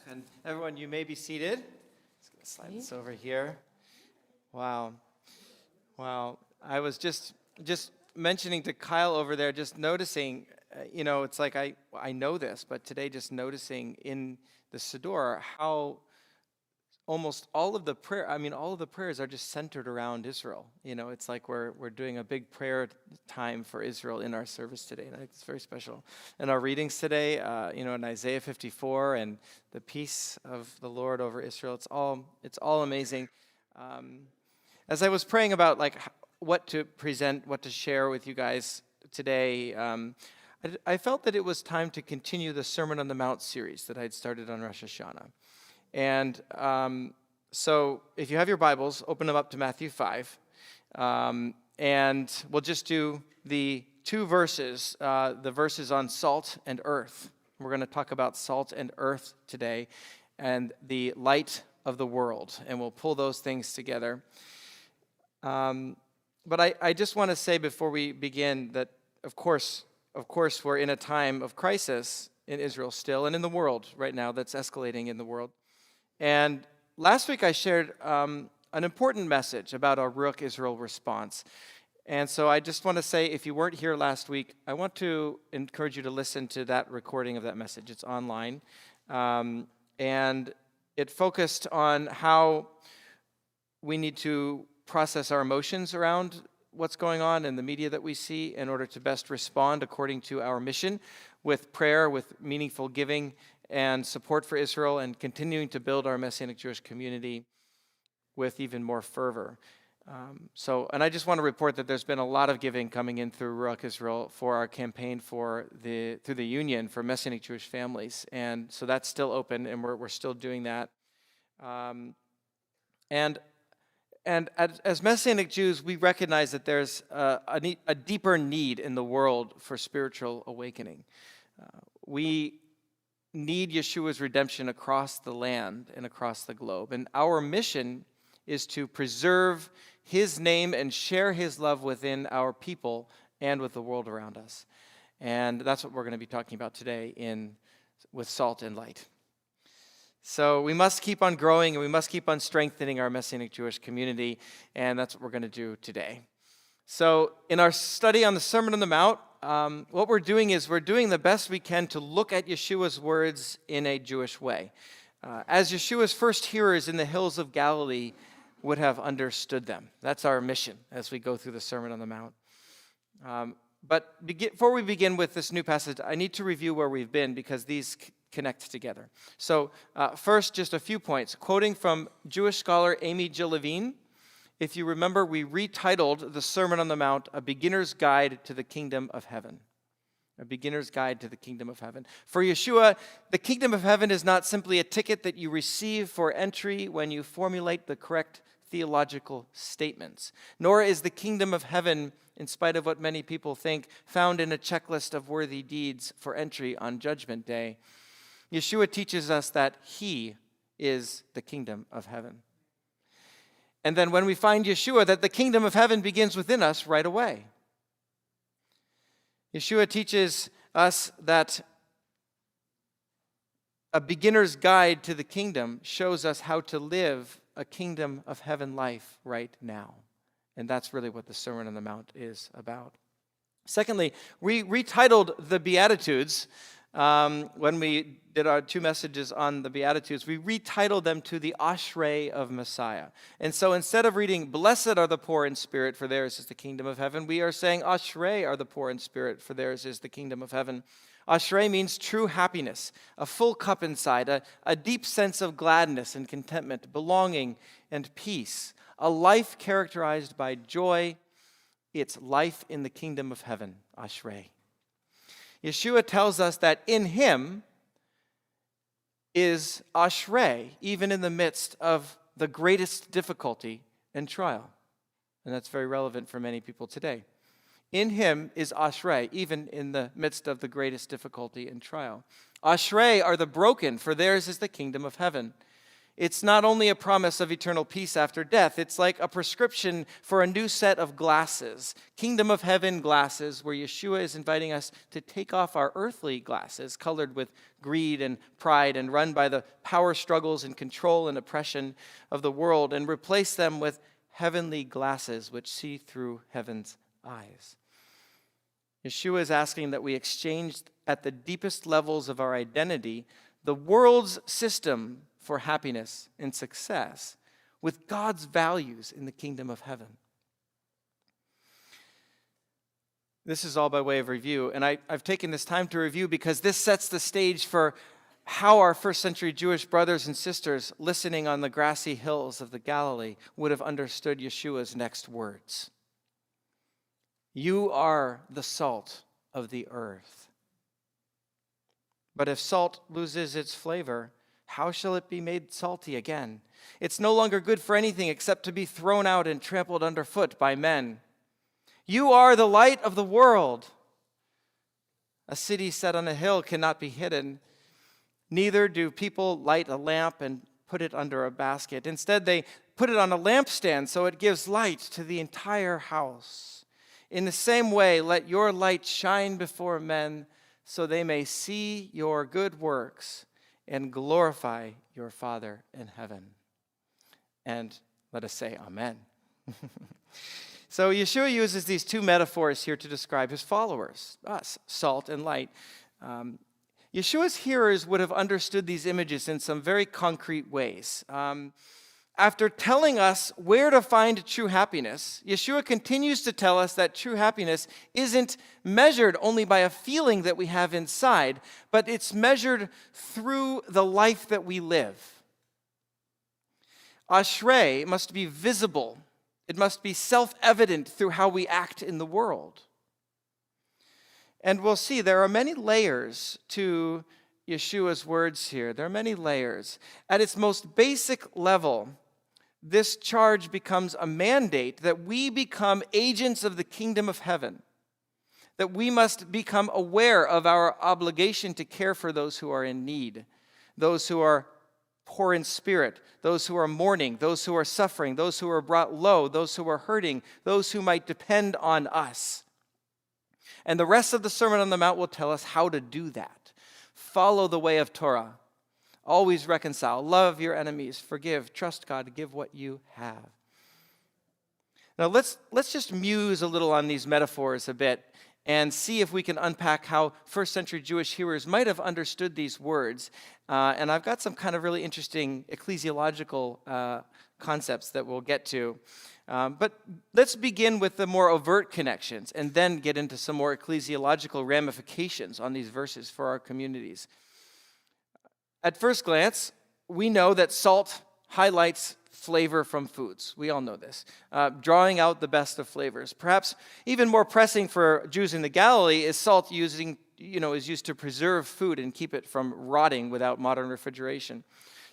And everyone, you may be seated. Just going to slide this over here. Wow. I was just mentioning to Kyle over there, just noticing, it's like I know this, but today just noticing in the Siddur how almost all of the prayers are just centered around Israel. It's like we're doing a big prayer time for Israel in our service today, and I think it's very special. In our readings today, in Isaiah 54 and the peace of the Lord over Israel, it's all amazing. As I was praying about what to present, what to share with you guys today, I felt that it was time to continue the Sermon on the Mount series that I'd started on Rosh Hashanah. And so if you have your Bibles, open them up to Matthew 5. And we'll just do the two verses, the verses on salt and earth. We're going to talk about salt and earth today and the light of the world. And we'll pull those things together. But I just want to say before we begin that, of course, we're in a time of crisis in Israel still and in the world right now that's escalating in the world. And last week I shared an important message about our Ruach Israel response. And so I just want to say, if you weren't here last week, I want to encourage you to listen to that recording of that message. It's online. And it focused on how we need to process our emotions around what's going on in the media that we see in order to best respond according to our mission with prayer, with meaningful giving, and support for Israel, and continuing to build our Messianic Jewish community with even more fervor. And I just want to report that there's been a lot of giving coming in through Ruach Israel for our campaign through the Union for Messianic Jewish families, and so that's still open, and we're still doing that. And as Messianic Jews, we recognize that there's a deeper need in the world for spiritual awakening. We need Yeshua's redemption across the land and across the globe. And our mission is to preserve his name and share his love within our people and with the world around us. And that's what we're going to be talking about today with Salt and Light. So we must keep on growing and we must keep on strengthening our Messianic Jewish community, and that's what we're going to do today. So in our study on the Sermon on the Mount, what we're doing is we're doing the best we can to look at Yeshua's words in a Jewish way, as Yeshua's first hearers in the hills of Galilee would have understood them. That's our mission as we go through the Sermon on the Mount. But before we begin with this new passage, I need to review where we've been because these connect together. So first, just a few points. Quoting from Jewish scholar Amy Jill Levine, if you remember, we retitled the Sermon on the Mount, A Beginner's Guide to the Kingdom of Heaven. A Beginner's Guide to the Kingdom of Heaven. For Yeshua, the Kingdom of Heaven is not simply a ticket that you receive for entry when you formulate the correct theological statements, nor is the Kingdom of Heaven, in spite of what many people think, found in a checklist of worthy deeds for entry on Judgment Day. Yeshua teaches us that he is the Kingdom of Heaven. And then when we find Yeshua, that the kingdom of heaven begins within us right away. Yeshua teaches us that a beginner's guide to the kingdom shows us how to live a kingdom of heaven life right now. And that's really what the Sermon on the Mount is about. Secondly, we retitled the Beatitudes. When we did our two messages on the Beatitudes, we retitled them to the Ashrei of Messiah. And so instead of reading, Blessed are the poor in spirit, for theirs is the kingdom of heaven, we are saying, Ashrei are the poor in spirit, for theirs is the kingdom of heaven. Ashrei means true happiness, a full cup inside, a deep sense of gladness and contentment, belonging and peace, a life characterized by joy. It's life in the kingdom of heaven, Ashrei. Yeshua tells us that in him is Ashrei, even in the midst of the greatest difficulty and trial. And that's very relevant for many people today. In him is Ashrei, even in the midst of the greatest difficulty and trial. Ashrei are the broken, for theirs is the kingdom of heaven. It's not only a promise of eternal peace after death, it's like a prescription for a new set of glasses, kingdom of heaven glasses, where Yeshua is inviting us to take off our earthly glasses, colored with greed and pride and run by the power struggles and control and oppression of the world, and replace them with heavenly glasses which see through heaven's eyes. Yeshua is asking that we exchange at the deepest levels of our identity the world's system for happiness and success with God's values in the kingdom of heaven. This is all by way of review, and I've taken this time to review because this sets the stage for how our first century Jewish brothers and sisters listening on the grassy hills of the Galilee would have understood Yeshua's next words. You are the salt of the earth. But if salt loses its flavor, how shall it be made salty again? It's no longer good for anything except to be thrown out and trampled underfoot by men. You are the light of the world. A city set on a hill cannot be hidden. Neither do people light a lamp and put it under a basket. Instead, they put it on a lampstand so it gives light to the entire house. In the same way, let your light shine before men so they may see your good works and glorify your Father in heaven. And let us say amen. So Yeshua uses these two metaphors here to describe his followers, us, salt and light. Yeshua's hearers would have understood these images in some very concrete ways. After telling us where to find true happiness, Yeshua continues to tell us that true happiness isn't measured only by a feeling that we have inside, but it's measured through the life that we live. Ashrei must be visible. It must be self-evident through how we act in the world. And we'll see there are many layers to Yeshua's words here. There are many layers. At its most basic level, this charge becomes a mandate that we become agents of the kingdom of heaven, that we must become aware of our obligation to care for those who are in need, those who are poor in spirit, those who are mourning, those who are suffering, those who are brought low, those who are hurting, those who might depend on us. And the rest of the Sermon on the Mount will tell us how to do that. Follow the way of Torah. Always reconcile. Love your enemies. Forgive. Trust God. Give what you have. Now let's just muse a little on these metaphors a bit and see if we can unpack how first century Jewish hearers might have understood these words. And I've got some kind of really interesting ecclesiological concepts that we'll get to. But let's begin with the more overt connections and then get into some more ecclesiological ramifications on these verses for our communities. At first glance, we know that salt highlights flavor from foods. We all know this. Drawing out the best of flavors. Perhaps even more pressing for Jews in the Galilee is salt is used to preserve food and keep it from rotting without modern refrigeration.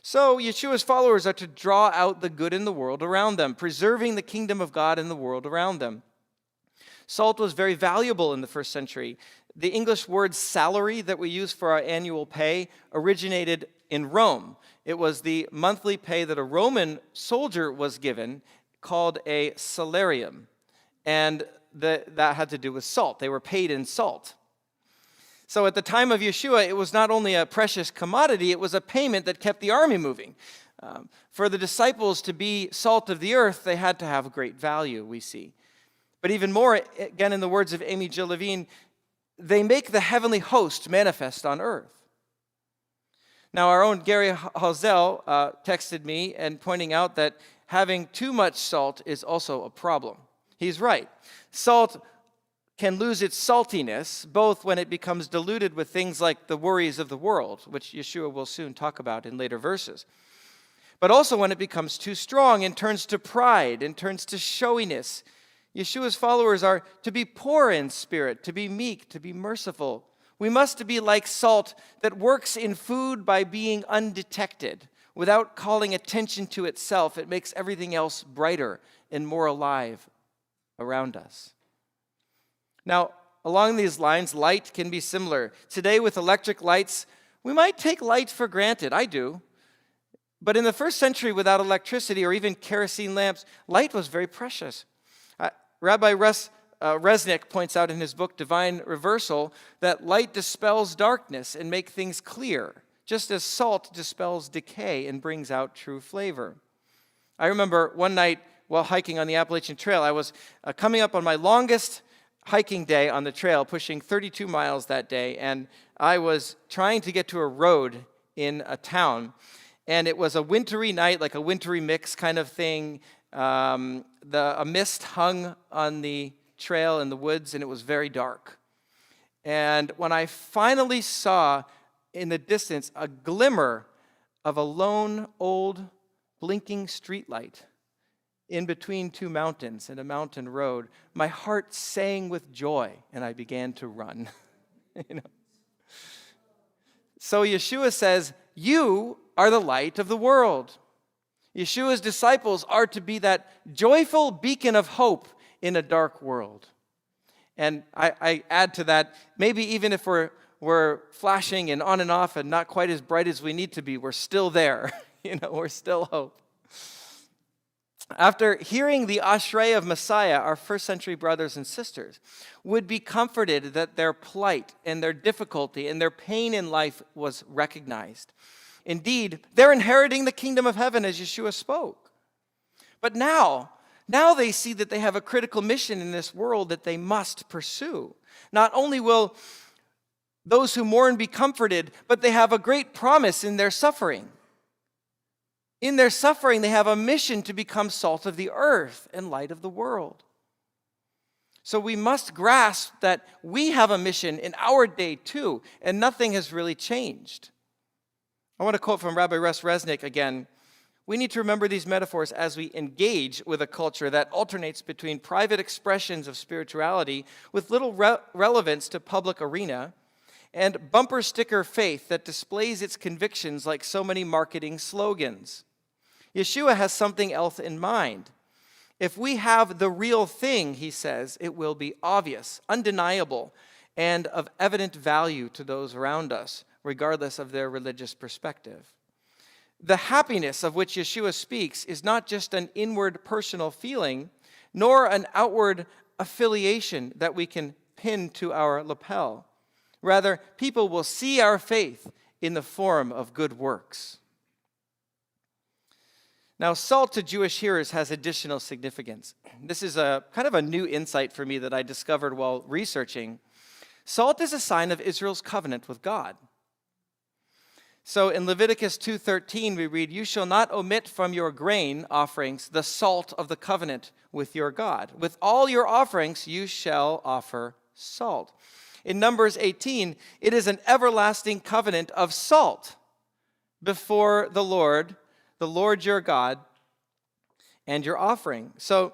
So Yeshua's followers are to draw out the good in the world around them, preserving the kingdom of God in the world around them. Salt was very valuable in the first century. The English word salary that we use for our annual pay originated in Rome. It was the monthly pay that a Roman soldier was given, called a salarium. And that had to do with salt. They were paid in salt. So at the time of Yeshua, it was not only a precious commodity, it was a payment that kept the army moving. For the disciples to be salt of the earth, they had to have great value, we see. But even more, again, in the words of Amy Jill Levine, they make the heavenly host manifest on earth. Now, our own Gary Halzel texted me and pointing out that having too much salt is also a problem. He's right. Salt can lose its saltiness, both when it becomes diluted with things like the worries of the world, which Yeshua will soon talk about in later verses, but also when it becomes too strong and turns to pride and turns to showiness. Yeshua's followers are to be poor in spirit, to be meek, to be merciful. We must be like salt that works in food by being undetected, without calling attention to itself. It makes everything else brighter and more alive around us. Now, along these lines, light can be similar. Today with electric lights, we might take light for granted. I do. But in the first century, without electricity or even kerosene lamps, light was very precious. Rabbi Resnick points out in his book, Divine Reversal, that light dispels darkness and makes things clear, just as salt dispels decay and brings out true flavor. I remember one night while hiking on the Appalachian Trail, I was coming up on my longest hiking day on the trail, pushing 32 miles that day, and I was trying to get to a road in a town, and it was a wintry night, like a wintry mix kind of thing. A mist hung on the trail in the woods, and it was very dark. And when I finally saw in the distance a glimmer of a lone, old, blinking streetlight in between two mountains and a mountain road, my heart sang with joy, and I began to run. You know? So Yeshua says, you are the light of the world. Yeshua's disciples are to be that joyful beacon of hope in a dark world. And I add to that, maybe even if we're flashing and on and off and not quite as bright as we need to be, we're still there. We're still hope. After hearing the Ashrei of Messiah, our first century brothers and sisters would be comforted that their plight and their difficulty and their pain in life was recognized. Indeed, they're inheriting the kingdom of heaven as Yeshua spoke. But now they see that they have a critical mission in this world that they must pursue. Not only will those who mourn be comforted, but they have a great promise in their suffering. In their suffering, they have a mission to become salt of the earth and light of the world. So we must grasp that we have a mission in our day too, and nothing has really changed. I want to quote from Rabbi Resnick again. We need to remember these metaphors as we engage with a culture that alternates between private expressions of spirituality with little relevance to public arena and bumper sticker faith that displays its convictions like so many marketing slogans. Yeshua has something else in mind. If we have the real thing, he says, it will be obvious, undeniable, and of evident value to those around us, regardless of their religious perspective. The happiness of which Yeshua speaks is not just an inward personal feeling, nor an outward affiliation that we can pin to our lapel. Rather, people will see our faith in the form of good works. Now, salt to Jewish hearers has additional significance. This is a kind of a new insight for me that I discovered while researching. Salt is a sign of Israel's covenant with God. So in Leviticus 2:13, we read, "You shall not omit from your grain offerings the salt of the covenant with your God. With all your offerings you shall offer salt." In Numbers 18, it is an everlasting covenant of salt before the Lord your God, and your offering. So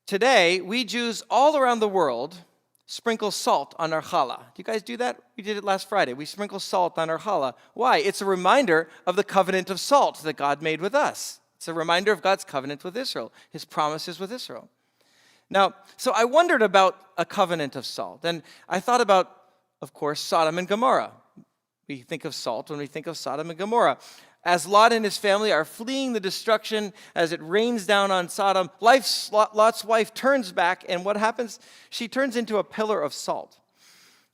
today, we Jews all around the world sprinkle salt on our challah. Do you guys do that? We did it last Friday. We sprinkle salt on our challah. Why? It's a reminder of the covenant of salt that God made with us. It's a reminder of God's covenant with Israel, his promises with Israel. Now, so I wondered about a covenant of salt, and I thought about, of course, Sodom and Gomorrah. We think of salt when we think of Sodom and Gomorrah. As Lot and his family are fleeing the destruction as it rains down on Sodom, Lot's wife turns back, and what happens? She turns into a pillar of salt.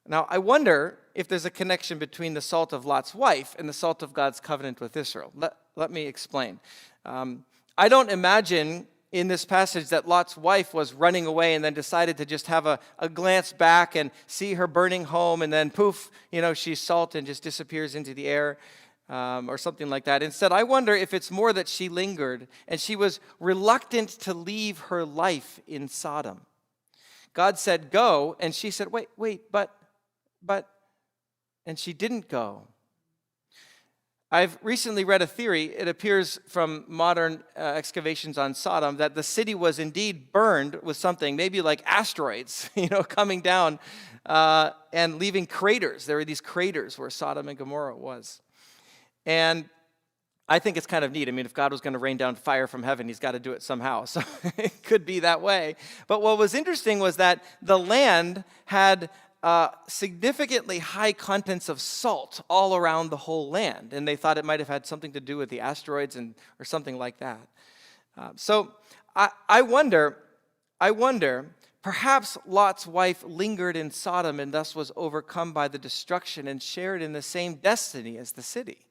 Now, I wonder if there's a connection between the salt of Lot's wife and the salt of God's covenant with Israel. Let me explain. I don't imagine in this passage that Lot's wife was running away and then decided to just have a glance back and see her burning home, and then poof, she's salt and just disappears into the air. Or something like that. Instead, I wonder if it's more that she lingered and she was reluctant to leave her life in Sodom. God said, go, and she said, wait, but, and she didn't go. I've recently read a theory, it appears from modern excavations on Sodom, that the city was indeed burned with something, maybe like asteroids, coming down and leaving craters. There were these craters where Sodom and Gomorrah was. And I think it's kind of neat. I mean, if God was going to rain down fire from heaven, he's got to do it somehow. So it could be that way. But what was interesting was that the land had significantly high contents of salt all around the whole land, and they thought it might have had something to do with the asteroids or something like that. So I wonder, perhaps Lot's wife lingered in Sodom and thus was overcome by the destruction and shared in the same destiny as the city.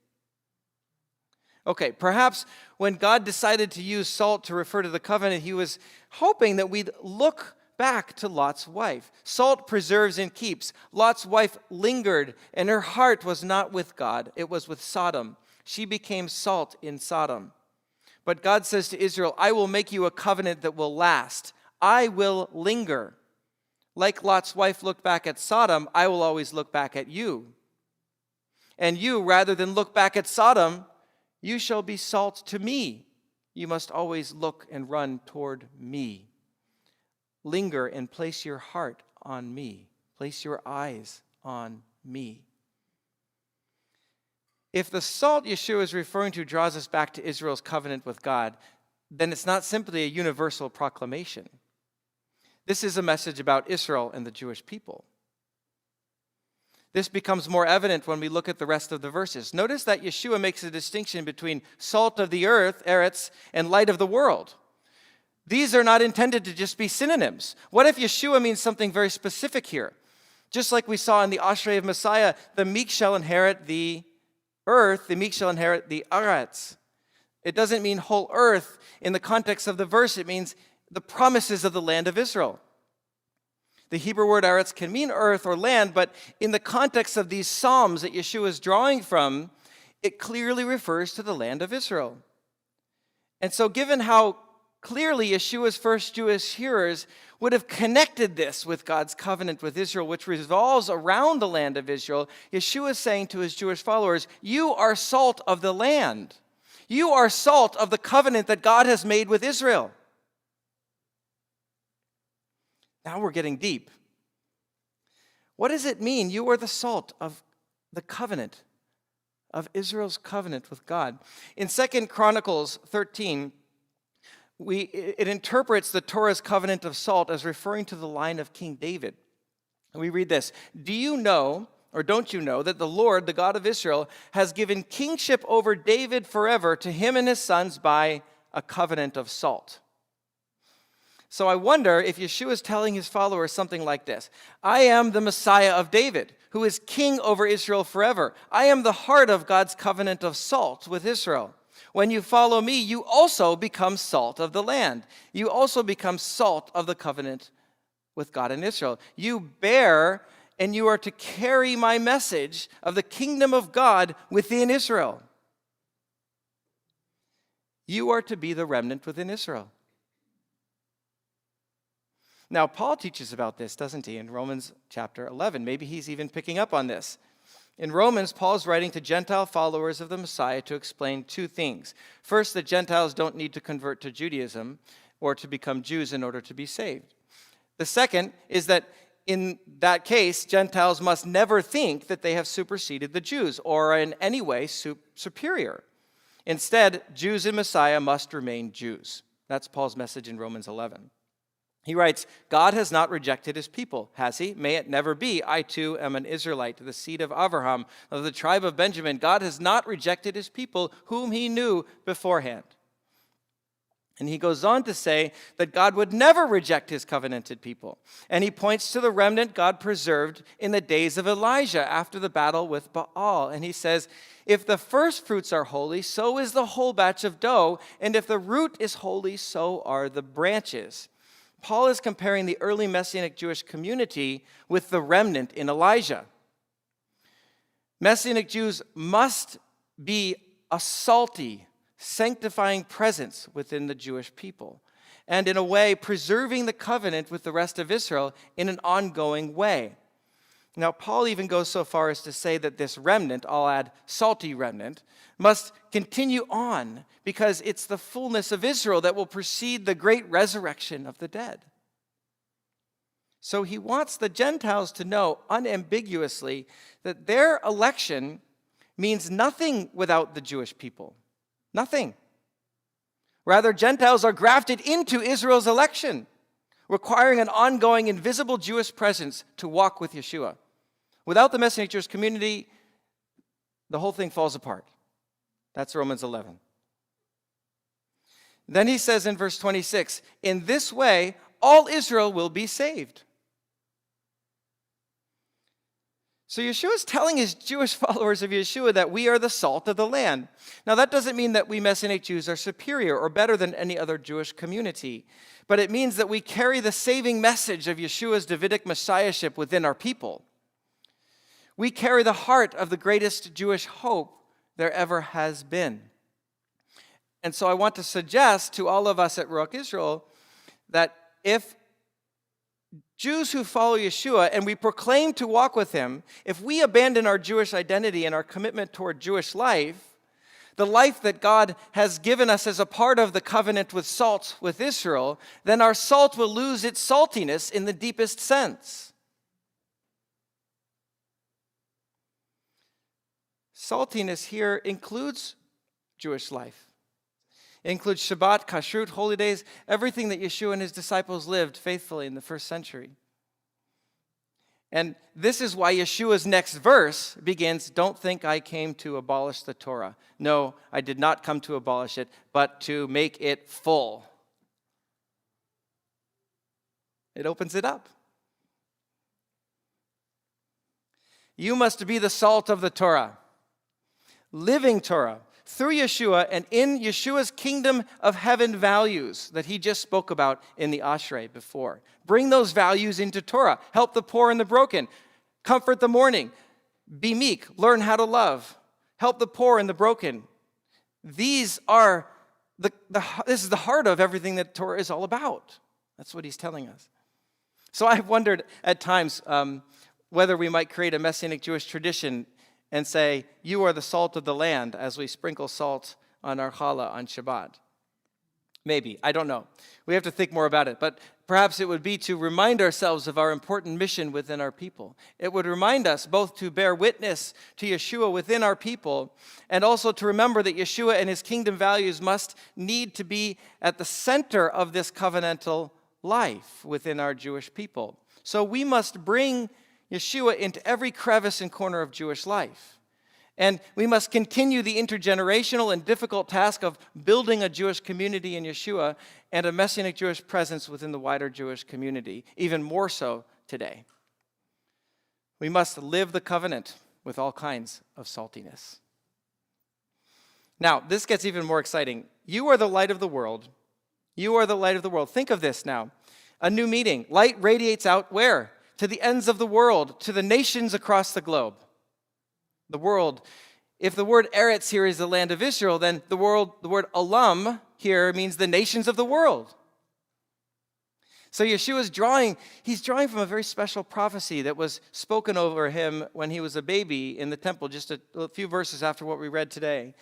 Okay, perhaps when God decided to use salt to refer to the covenant, he was hoping that we'd look back to Lot's wife. Salt preserves and keeps. Lot's wife lingered, and her heart was not with God. It was with Sodom. She became salt in Sodom. But God says to Israel, I will make you a covenant that will last. I will linger. Like Lot's wife looked back at Sodom, I will always look back at you. And you, rather than look back at Sodom, you shall be salt to me. You must always look and run toward me. Linger and place your heart on me. Place your eyes on me. If the salt Yeshua is referring to draws us back to Israel's covenant with God, then it's not simply a universal proclamation. This is a message about Israel and the Jewish people. This becomes more evident when we look at the rest of the verses. Notice that Yeshua makes a distinction between salt of the earth, eretz, and light of the world. These are not intended to just be synonyms. What if Yeshua means something very specific here? Just like we saw in the Ashrei of Messiah, the meek shall inherit the earth, the meek shall inherit the aretz. It doesn't mean whole earth in the context of the verse. It means the promises of the land of Israel. The Hebrew word aretz can mean earth or land, but in the context of these psalms that Yeshua is drawing from, it clearly refers to the land of Israel. And so given how clearly Yeshua's first Jewish hearers would have connected this with God's covenant with Israel, which revolves around the land of Israel, Yeshua is saying to his Jewish followers, you are salt of the land. You are salt of the covenant that God has made with Israel. Now we're getting deep. What does it mean? You are the salt of the covenant, of Israel's covenant with God. In 2 Chronicles 13, it interprets the Torah's covenant of salt as referring to the line of King David. And we read this, do you know, or don't you know, that the Lord, the God of Israel, has given kingship over David forever to him and his sons by a covenant of salt? So I wonder if Yeshua is telling his followers something like this. I am the Messiah of David, who is king over Israel forever. I am the heart of God's covenant of salt with Israel. When you follow me, you also become salt of the land. You also become salt of the covenant with God and Israel. You bear and you are to carry my message of the kingdom of God within Israel. You are to be the remnant within Israel. Now, Paul teaches about this, doesn't he, in Romans chapter 11. Maybe he's even picking up on this. In Romans, Paul's writing to Gentile followers of the Messiah to explain two things. First, that Gentiles don't need to convert to Judaism or to become Jews in order to be saved. The second is that in that case, Gentiles must never think that they have superseded the Jews or are in any way superior. Instead, Jews in Messiah must remain Jews. That's Paul's message in Romans 11. He writes, God has not rejected his people, has he? May it never be. I too am an Israelite, the seed of Abraham, of the tribe of Benjamin. God has not rejected his people, whom he knew beforehand. And he goes on to say that God would never reject his covenanted people. And he points to the remnant God preserved in the days of Elijah after the battle with Baal. And he says, if the first fruits are holy, so is the whole batch of dough. And if the root is holy, so are the branches. Paul is comparing the early Messianic Jewish community with the remnant in Elijah. Messianic Jews must be a salty, sanctifying presence within the Jewish people, and in a way preserving the covenant with the rest of Israel in an ongoing way. Now, Paul even goes so far as to say that this remnant, I'll add salty remnant, must continue on because it's the fullness of Israel that will precede the great resurrection of the dead. So he wants the Gentiles to know unambiguously that their election means nothing without the Jewish people. Nothing. Rather, Gentiles are grafted into Israel's election. requiring an ongoing invisible Jewish presence to walk with Yeshua. Without the Messianic Jewish community, the whole thing falls apart. That's Romans 11. Then he says in verse 26, in this way, all Israel will be saved. So Yeshua is telling his Jewish followers of Yeshua that we are the salt of the land. Now that doesn't mean that we Messianic Jews are superior or better than any other Jewish community, but it means that we carry the saving message of Yeshua's Davidic messiahship within our people. We carry the heart of the greatest Jewish hope there ever has been. And so I want to suggest to all of us at Ruach Israel that if Jews who follow Yeshua and we proclaim to walk with him, if we abandon our Jewish identity and our commitment toward Jewish life, the life that God has given us as a part of the covenant with salt with Israel, then our salt will lose its saltiness in the deepest sense. Saltiness here includes Jewish life. It includes Shabbat, Kashrut, holy days, everything that Yeshua and his disciples lived faithfully in the first century. And this is why Yeshua's next verse begins, don't think I came to abolish the Torah. No, I did not come to abolish it, but to make it full. It opens it up. You must be the salt of the Torah, living Torah, through Yeshua and in Yeshua's kingdom of heaven values that he just spoke about in the Ashrei before. Bring those values into Torah. Help the poor and the broken. Comfort the mourning. Be meek. Learn how to love. Help the poor and the broken. These are this is the heart of everything that Torah is all about. That's what he's telling us. So I've wondered at times whether we might create a Messianic Jewish tradition and say, you are the salt of the land, as we sprinkle salt on our challah on Shabbat. Maybe, I don't know. We have to think more about it. But perhaps it would be to remind ourselves of our important mission within our people. It would remind us both to bear witness to Yeshua within our people, and also to remember that Yeshua and his kingdom values must need to be at the center of this covenantal life within our Jewish people. So we must bring Yeshua into every crevice and corner of Jewish life. And we must continue the intergenerational and difficult task of building a Jewish community in Yeshua and a Messianic Jewish presence within the wider Jewish community, even more so today. We must live the covenant with all kinds of saltiness. Now, this gets even more exciting. You are the light of the world. You are the light of the world. Think of this now. A new meaning. Light radiates out where? To the ends of the world, to the nations across the globe. The world. If the word Eretz here is the land of Israel, then the word Olam here means the nations of the world. So Yeshua's drawing from a very special prophecy that was spoken over him when he was a baby in the temple, just a few verses after what we read today.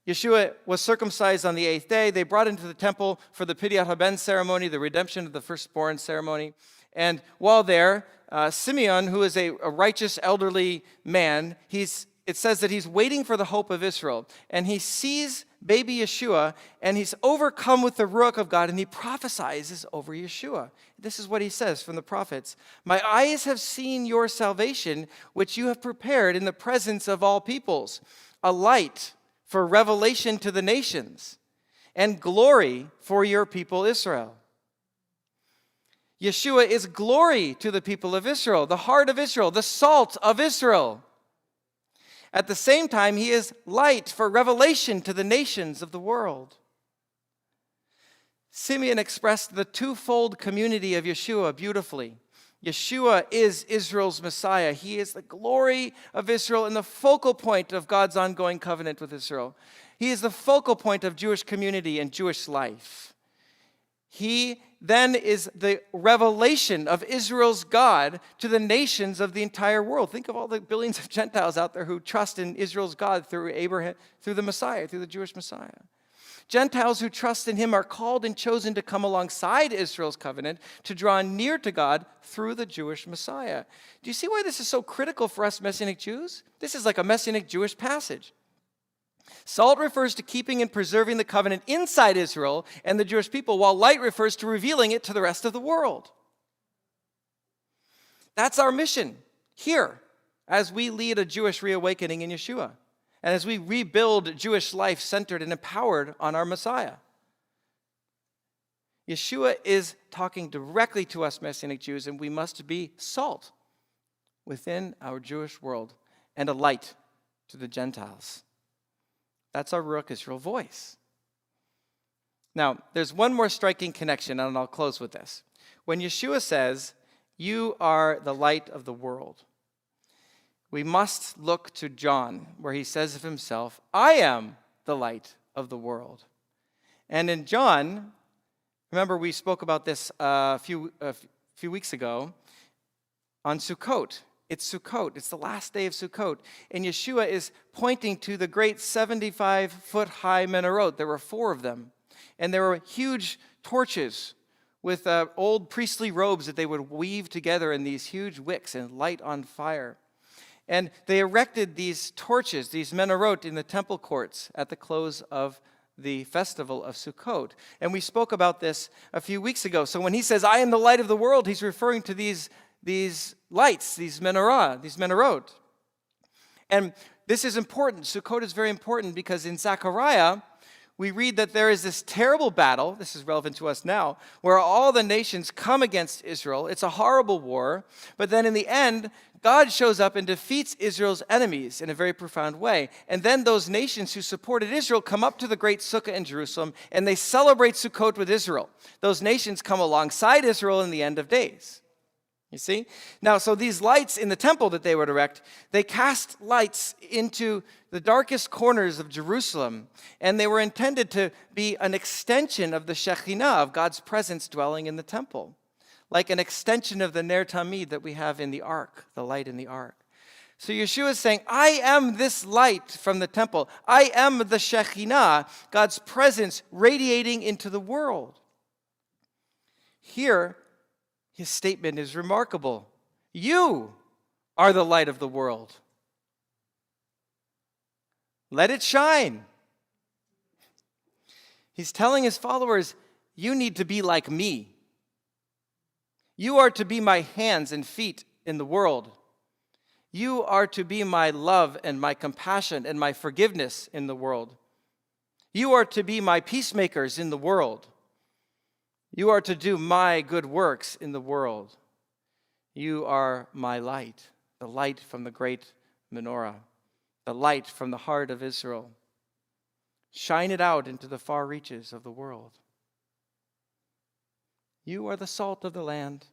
Yeshua was circumcised on the 8th day. They brought him to the temple for the Pidiyat Haben ceremony, the redemption of the firstborn ceremony. And while there, Simeon, who is a righteous elderly man, it says that he's waiting for the hope of Israel. And he sees baby Yeshua, and he's overcome with the Ruach of God, and he prophesies over Yeshua. This is what he says from the prophets. My eyes have seen your salvation, which you have prepared in the presence of all peoples, a light for revelation to the nations, and glory for your people Israel. Yeshua is glory to the people of Israel, the heart of Israel, the salt of Israel. At the same time, he is light for revelation to the nations of the world. Simeon expressed the twofold community of Yeshua beautifully. Yeshua is Israel's Messiah. He is the glory of Israel and the focal point of God's ongoing covenant with Israel. He is the focal point of Jewish community and Jewish life. He then is the revelation of Israel's God to the nations of the entire world. Think of all the billions of Gentiles out there who trust in Israel's God through Abraham, through the Messiah, through the Jewish Messiah. Gentiles who trust in him are called and chosen to come alongside Israel's covenant to draw near to God through the Jewish Messiah. Do you see why this is so critical for us Messianic Jews? This is like a Messianic Jewish passage. Salt refers to keeping and preserving the covenant inside Israel and the Jewish people, while light refers to revealing it to the rest of the world. That's our mission here as we lead a Jewish reawakening in Yeshua and as we rebuild Jewish life centered and empowered on our Messiah. Yeshua is talking directly to us Messianic Jews, and we must be salt within our Jewish world and a light to the Gentiles. That's our Ruach Israel voice. Now, there's one more striking connection, and I'll close with this. When Yeshua says, "You are the light of the world," we must look to John, where he says of himself, "I am the light of the world." And in John, remember we spoke about this a few weeks ago on Sukkot. It's Sukkot. It's the last day of Sukkot. And Yeshua is pointing to the great 75-foot-high menorot. There were 4 of them. And there were huge torches with old priestly robes that they would weave together in these huge wicks and light on fire. And they erected these torches, these menorot, in the temple courts at the close of the festival of Sukkot. And we spoke about this a few weeks ago. So when he says, "I am the light of the world," he's referring to these lights, these menorot. And this is important. Sukkot is very important because in Zechariah, we read that there is this terrible battle, this is relevant to us now, where all the nations come against Israel. It's a horrible war, but then in the end, God shows up and defeats Israel's enemies in a very profound way. And then those nations who supported Israel come up to the great Sukkah in Jerusalem, and they celebrate Sukkot with Israel. Those nations come alongside Israel in the end of days. You see? Now, so these lights in the temple that they would erect, they cast lights into the darkest corners of Jerusalem, and they were intended to be an extension of the Shekhinah, of God's presence dwelling in the temple, like an extension of the Ner Tamid that we have in the ark, the light in the ark. So Yeshua is saying, "I am this light from the temple. I am the Shekhinah, God's presence radiating into the world." Here, his statement is remarkable. You are the light of the world. Let it shine. He's telling his followers, you need to be like me. You are to be my hands and feet in the world. You are to be my love and my compassion and my forgiveness in the world. You are to be my peacemakers in the world. You are to do my good works in the world. You are my light, the light from the great menorah, the light from the heart of Israel. Shine it out into the far reaches of the world. You are the salt of the land.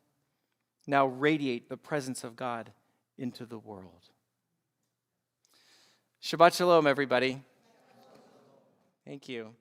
Now radiate the presence of God into the world. Shabbat shalom, everybody. Thank you.